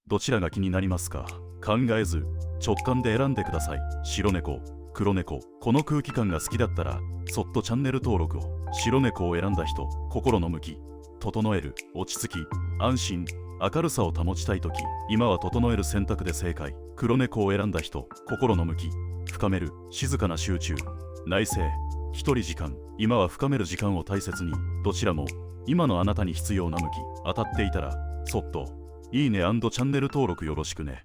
どちらが気になりますか？考えず直感で選んでください。白猫、黒猫、この空気感が好きだったらそっとチャンネル登録を。白猫を選んだ人、心の向き、整える、落ち着き、安心、明るさを保ちたいとき、今は整える選択で正解。黒猫を選んだ人、心の向き、深める、静かな集中、内省、一人時間、今は深める時間を大切に。どちらも今のあなたに必要な向き。当たっていたらそっといいね&チャンネル登録よろしくね。